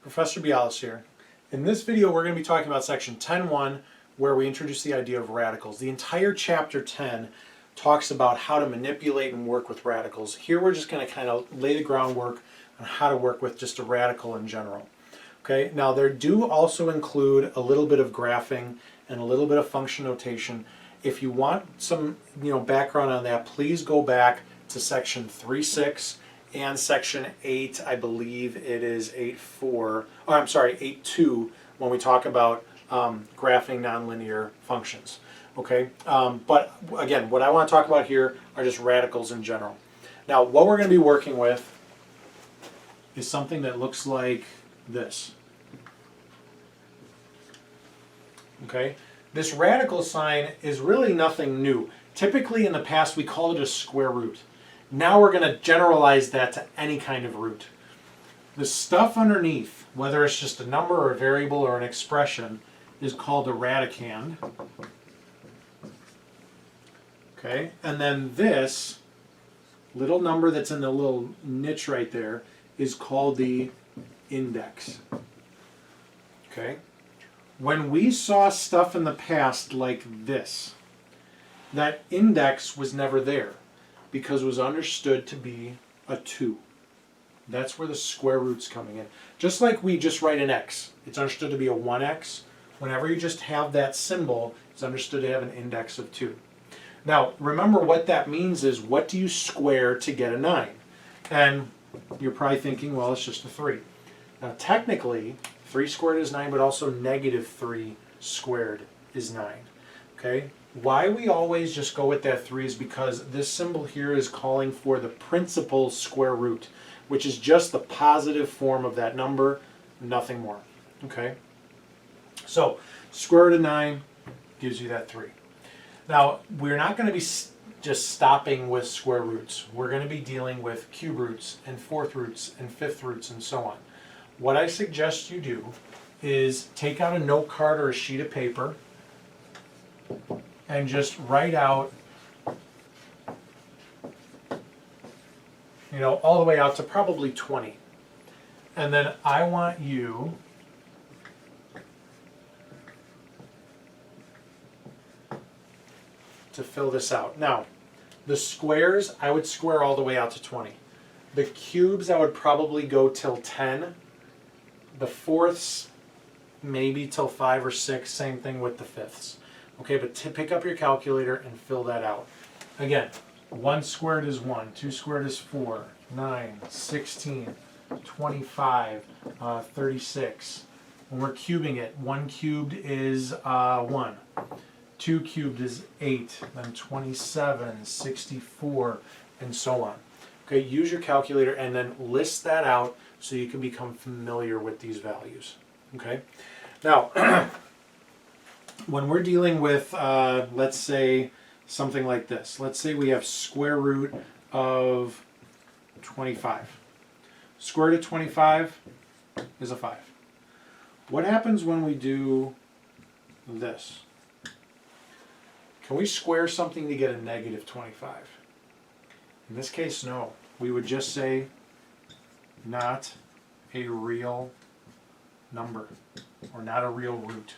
Professor Bialis here. In this video we're going to be talking about section 10.1 where we introduce the idea of radicals. The entire chapter 10 talks about how to manipulate and work with radicals. Here we're just going to kind of lay the groundwork on how to work with just a radical in general. Okay, now there do also include a little bit of graphing and a little bit of function notation. If you want some background on that, please go back to section 3.6 and section 8, I believe it is 8.2 when we talk about graphing nonlinear functions. Okay, but again, what I want to talk about here are just radicals in general. Now, what we're going to be working with is something that looks like this. Okay, this radical sign is really nothing new. Typically in the past we called it a square root. Now we're going to generalize that to any kind of root. The stuff underneath, whether it's just a number or a variable or an expression, is called a radicand. Okay, and then this little number that's in the little niche right there is called the index. Okay, when we saw stuff in the past like this, that index was never there because it was understood to be a 2. That's where the square root's coming in. Just like we just write an x, it's understood to be a 1x. Whenever you just have that symbol, it's understood to have an index of 2. Now, remember what that means is, what do you square to get a 9? And you're probably thinking, well, it's just a 3. Now, technically, 3 squared is 9, but also negative 3 squared is 9. Okay? Why we always just go with that 3 is because this symbol here is calling for the principal square root, which is just the positive form of that number, nothing more. Okay? So, square root of 9 gives you that 3. Now, we're not going to be just stopping with square roots. We're going to be dealing with cube roots and fourth roots and fifth roots and so on. What I suggest you do is take out a note card or a sheet of paper and just write out, all the way out to probably 20. And then I want you to fill this out. Now, the squares, I would square all the way out to 20. The cubes, I would probably go till 10. The fourths, maybe till 5 or 6. Same thing with the fifths. Okay, but pick up your calculator and fill that out. Again, 1 squared is 1, 2 squared is 4, 9, 16, 25, 36. When we're cubing it, 1 cubed is 1. 2 cubed is 8, then 27, 64, and so on. Okay, use your calculator and then list that out so you can become familiar with these values. Okay, now when we're dealing with, let's say, something like this. Let's say we have square root of 25. Square root of 25 is a 5. What happens when we do this? Can we square something to get a negative 25? In this case, no. We would just say not a real number or not a real root.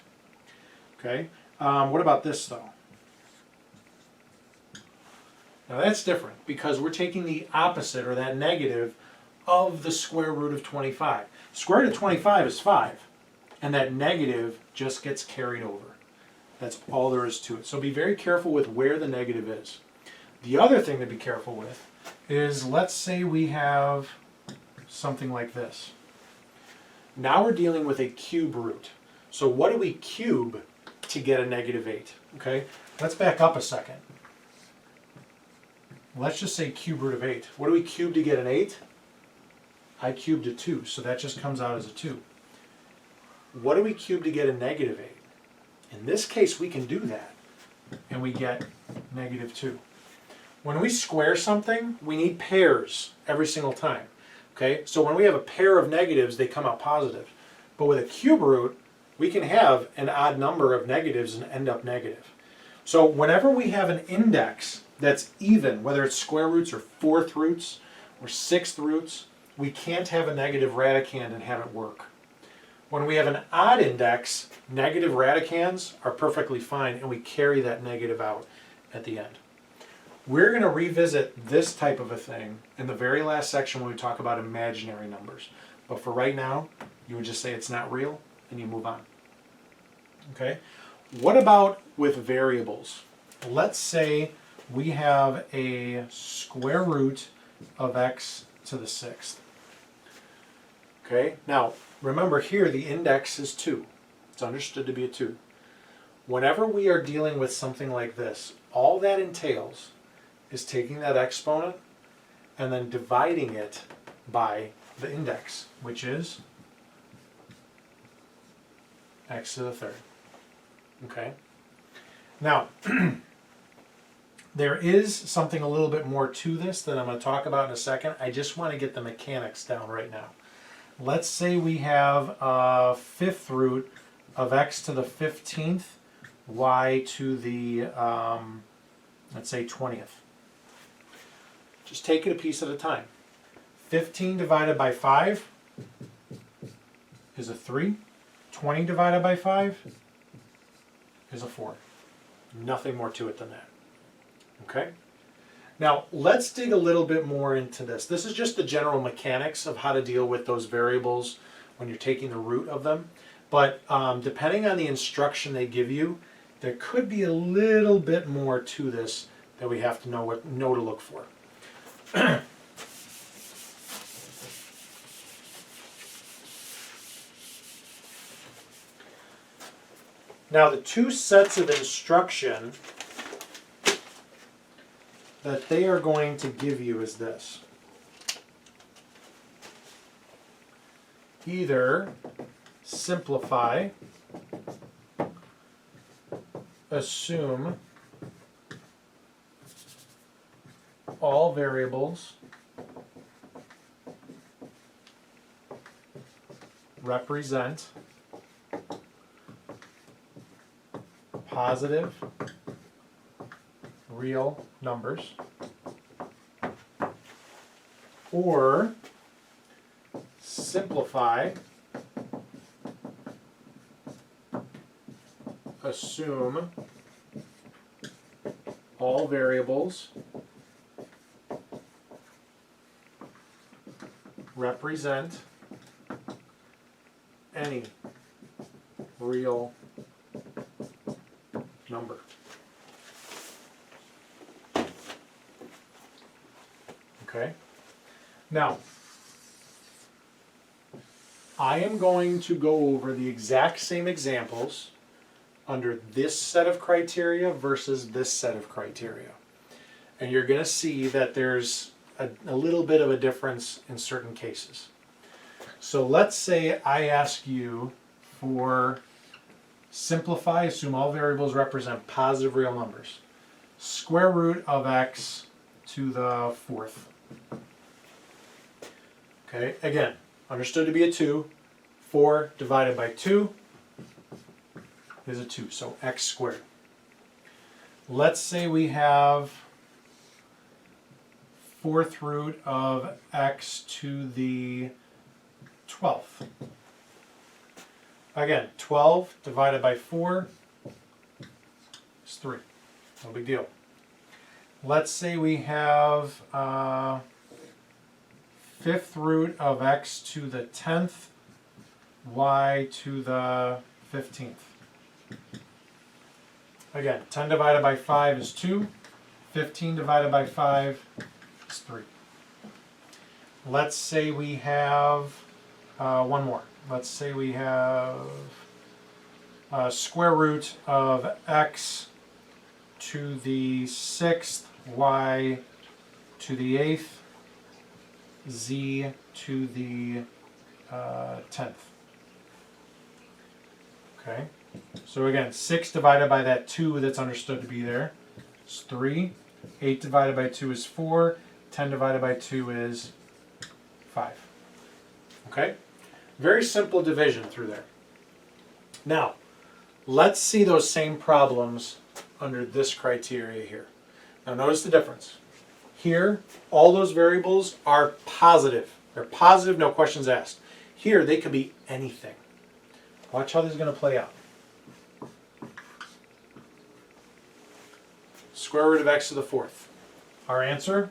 Okay? What about this though? Now that's different because we're taking the opposite or that negative of the square root of 25. Square root of 25 is 5 and that negative just gets carried over. That's all there is to it. So be very careful with where the negative is. The other thing to be careful with is, let's say we have something like this. Now we're dealing with a cube root. So what do we cube to get a negative 8? Okay, let's back up a second. Let's just say cube root of 8. What do we cube to get an 8? I cubed a 2, so that just comes out as a 2. What do we cube to get a negative 8? In this case, we can do that, and we get negative 2. When we square something, we need pairs every single time. Okay, so when we have a pair of negatives, they come out positive. But with a cube root, we can have an odd number of negatives and end up negative. So whenever we have an index that's even, whether it's square roots or fourth roots or sixth roots, we can't have a negative radicand and have it work. When we have an odd index, negative radicands are perfectly fine, and we carry that negative out at the end. We're going to revisit this type of a thing in the very last section when we talk about imaginary numbers. But for right now, you would just say it's not real, and you move on. Okay? What about with variables? Let's say we have a square root of x to the 6th. Okay? Now, remember here the index is 2. It's understood to be a 2. Whenever we are dealing with something like this, all that entails is taking that exponent and then dividing it by the index, which is x to the 3rd. Okay? Now, there is something a little bit more to this that I'm going to talk about in a second. I just want to get the mechanics down right now. Let's say we have a 5th root of x to the 15th, y to the, let's say 20th. Just take it a piece at a time. 15 divided by 5 is a 3. 20 divided by 5 is a 4. Nothing more to it than that. Okay? Now, let's dig a little bit more into this. This is just the general mechanics of how to deal with those variables when you're taking the root of them. But depending on the instruction they give you, there could be a little bit more to this that we have to know to look for. Now, the two sets of instruction that they are going to give you is this. Either simplify, assume all variables represent positive real numbers, or simplify, assume all variables represent any real number. Okay? Now, I am going to go over the exact same examples under this set of criteria versus this set of criteria. And you're going to see that there's a little bit of a difference in certain cases. So let's say I ask you for simplify, assume all variables represent positive real numbers. Square root of x to the 4th. Okay, again, understood to be a 2. 4 divided by 2 is a 2, so x squared. Let's say we have 4th root of x to the 12th. Again, 12 divided by 4 is 3. No big deal. Let's say we have 5th root of x to the 10th, y to the 15th. Again, 10 divided by 5 is 2. 15 divided by 5 is 3. Let's say we have one more. Let's say we have square root of x to the 6th, y to the 8th, z to the 10th. Okay, so again, 6 divided by that 2 that's understood to be there is 3. 8 divided by 2 is 4. 10 divided by 2 is 5. Okay? Very simple division through there. Now, let's see those same problems under this criteria here. Now notice the difference. Here, all those variables are positive. They're positive, no questions asked. Here, they could be anything. Watch how this is going to play out. Square root of x to the fourth. Our answer?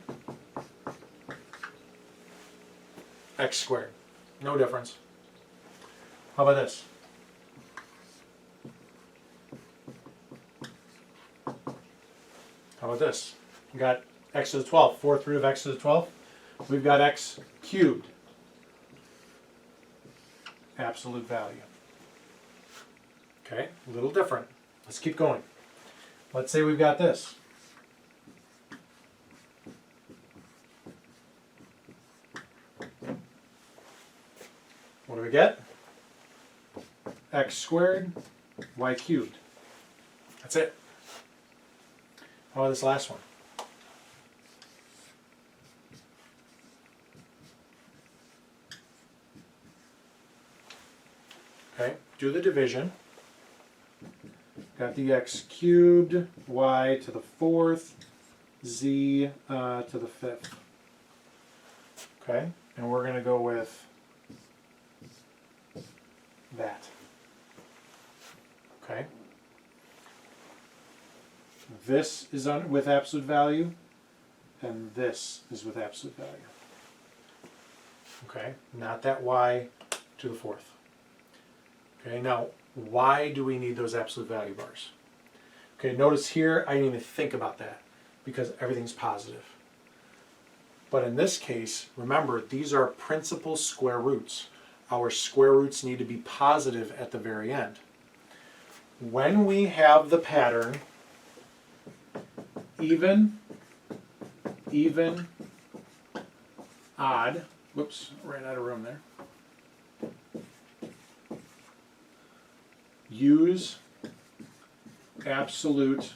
X squared. No difference. How about this? How about this? We got x to the 12th, fourth root of x to the 12th. We've got x cubed. Absolute value. Okay, a little different. Let's keep going. Let's say we've got this. What do we get? X squared, y cubed. That's it. How about this last one? Okay, do the division. Got the x cubed, y to the fourth, z to the fifth. Okay, and we're going to go with that. Okay. This is with absolute value, and this is with absolute value. Okay, not that y to the fourth. Okay, now why do we need those absolute value bars? Okay, notice here I didn't even think about that because everything's positive. But in this case, remember, these are principal square roots. Our square roots need to be positive at the very end. When we have the pattern even, odd, whoops, ran out of room there. Use absolute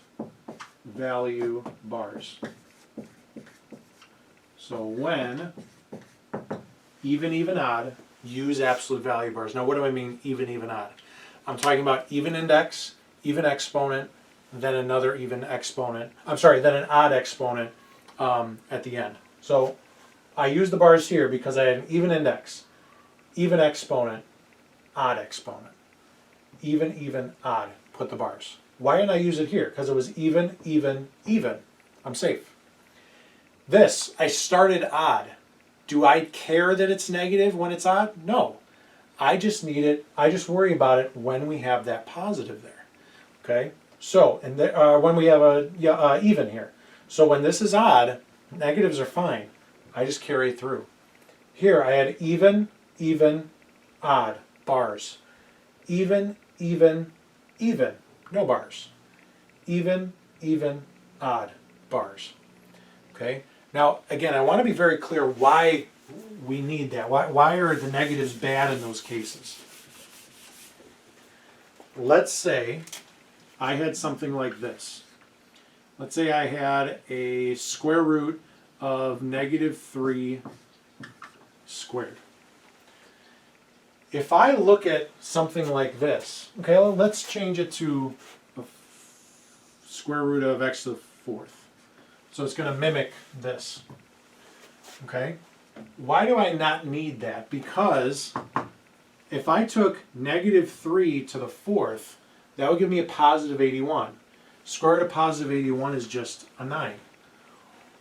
value bars. So when even, odd, use absolute value bars. Now what do I mean even, odd? I'm talking about even index, even exponent, then another even exponent. Then an odd exponent at the end. So I use the bars here because I had an even index, even exponent, odd exponent. Even, odd. Put the bars. Why didn't I use it here? Because it was even. I'm safe. This, I started odd. Do I care that it's negative when it's odd? No. I just need it, I just worry about it when we have that positive there. Okay? So, and when we have a even here. So when this is odd, negatives are fine. I just carry it through. Here I had even, odd, bars. Even, no bars. Even, odd, bars. Okay? Now, again, I want to be very clear why we need that. Why are the negatives bad in those cases? Let's say I had something like this. Let's say I had a square root of -3 squared. If I look at something like this, okay, well, let's change it to a square root of x to the fourth. So it's going to mimic this. Okay? Why do I not need that? Because if I took -3 to the fourth, that would give me a positive 81. Square root of positive 81 is just a 9.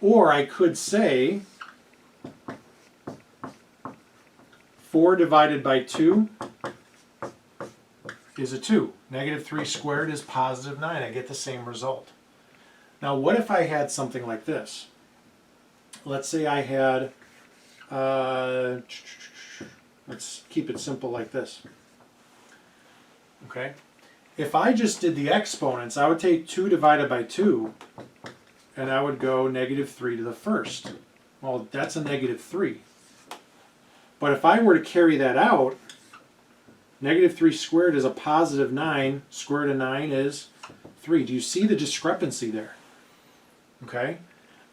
Or I could say 4 divided by 2 is a 2. -3 squared is positive 9. I get the same result. Now what if I had something like this? Let's say I had, let's keep it simple like this. Okay? If I just did the exponents, I would take 2 divided by 2, and I would go -3 to the first. Well, that's a -3. But if I were to carry that out, -3 squared is a positive 9. Square root of 9 is 3. Do you see the discrepancy there? Okay?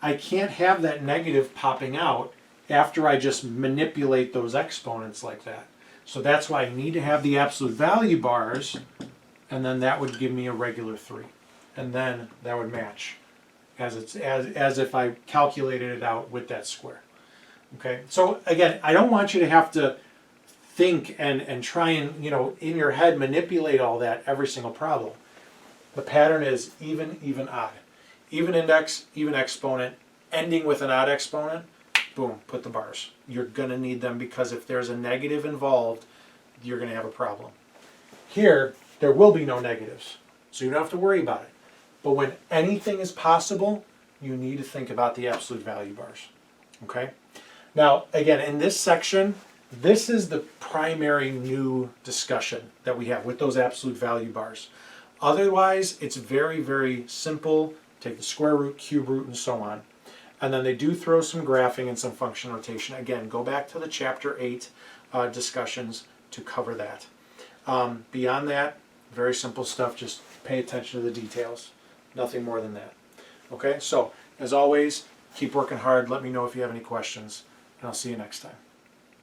I can't have that negative popping out after I just manipulate those exponents like that. So that's why I need to have the absolute value bars, and then that would give me a regular 3. And then that would match as if I calculated it out with that square. Okay? So again, I don't want you to have to think and try and, you know, in your head manipulate all that every single problem. The pattern is even, even, odd. Even index, even exponent, ending with an odd exponent, boom, put the bars. You're going to need them because if there's a negative involved, you're going to have a problem. Here, there will be no negatives, so you don't have to worry about it. But when anything is possible, you need to think about the absolute value bars. Okay? Now, again, in this section, this is the primary new discussion that we have with those absolute value bars. Otherwise, it's very, very simple. Take the square root, cube root, and so on. And then they do throw some graphing and some function notation. Again, go back to the chapter 8 discussions to cover that. Beyond that, very simple stuff. Just pay attention to the details. Nothing more than that. Okay, so as always, keep working hard. Let me know if you have any questions, and I'll see you next time.